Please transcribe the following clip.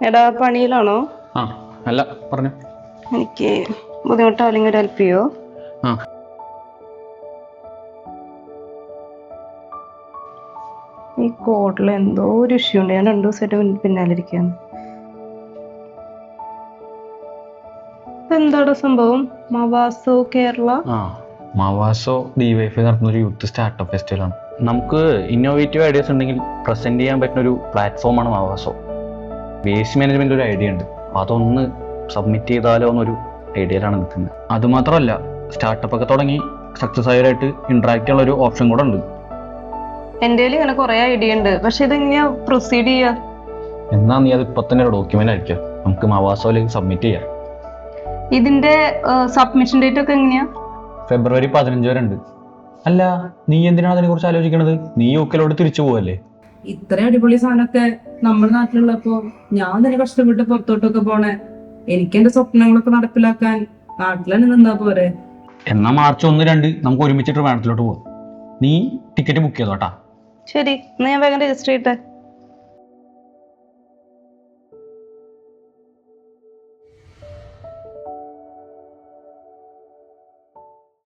എടാ പണിയിലാണോ? ആ അല്ല പറഞ്ഞു. എനിക്ക് ബുദ്ധിമുട്ടാവില്ലെങ്കിൽ ഒരു ഹെൽപ്പ് ചെയ്യോ? ആ ഈ കോഡിൽ എന്തോ ഒരു ഇഷ്യൂ ഉണ്ട്. ഞാൻ 2 ദിവസമായിട്ട് പിന്നാലിരിക്കുകയാണ്. എന്താടാ സംഭവം? മവാസോ കേരള? ആ മവാസോ ഡിവൈഫ് നടത്തുന്ന ഒരു യൂത്ത് സ്റ്റാർട്ടപ്പ് ഫെസ്റ്റിവലാണ്. നമുക്ക് ഇന്നോവേറ്റീവ് ഐഡിയാസ് ഉണ്ടെങ്കിൽ പ്രസന്റ് ചെയ്യാൻ പറ്റുന്ന ഒരു പ്ലാറ്റ്ഫോമാണ് മവാസോ. വേസ്റ്റ് മാനേജ്മെന്റ് ഒരു ഐഡിയ ഉണ്ട്, അതൊന്ന് സബ്മിറ്റ് ചെയ്താലോ എന്നൊരു ഐഡിയയിലാണ് നിൽക്കുന്നത്. അതുമാത്രമല്ല, സ്റ്റാർട്ടപ്പ് ഒക്കെ തുടങ്ങി സക്സസ് ആയിട്ട് ഇന്ററാക്ട് ചെയ്യാനുള്ള ഒരു ഓപ്ഷൻ കൂടെ ഉണ്ട്. എൻ്റെ കയ്യിൽ ഇങ്ങനെ കുറെ ഐഡിയ ഉണ്ട്, പക്ഷെ ഇതെങ്ങനെയാ പ്രൊസീഡ് ചെയ്യാ? എന്നാ നീ അത് ഇപ്പൊ തന്നെ ഡോക്യുമെന്റ് അയക്കുക, നമുക്ക് മവാസോയിലേക്ക് സബ്മിറ്റ് ചെയ്യാം. ഇതിന്റെ സബ്മിഷൻ ഡേറ്റ് ഒക്കെ എങ്ങനെയാ? ഫെബ്രുവരി 15 വരെ ഉണ്ട്. അല്ല, നീ എന്തിനാണ് അതിനെ കുറിച്ച് ആലോചിക്കണത്? നീ യൂക്കലോട് തിരിച്ചു പോവല്ലേ? ഇത്ര അടിപൊളി സാധനമൊക്കെ നമ്മുടെ നാട്ടിലുള്ളപ്പോ ഞാൻ തന്നെ കഷ്ടപ്പെട്ട് പുറത്തോട്ടൊക്കെ പോണേ. എനിക്ക് എന്റെ സ്വപ്നങ്ങളൊക്കെ നടപ്പിലാക്കാൻ നാട്ടിൽ തന്നെ നിന്നാ പോരെ? എന്നാ മാർച്ച് 1, 2 നമുക്ക് ഒരുമിച്ചിട്ട് ട്രിവാൻഡ്രത്തിലോട്ട് പോവാം. നീ ടിക്കറ്റ് ബുക്ക് ചെയ്തോട്ടാ. ശരി, എന്നാ ഞാൻ വേഗം രജിസ്റ്റർ ചെയ്യട്ടെ.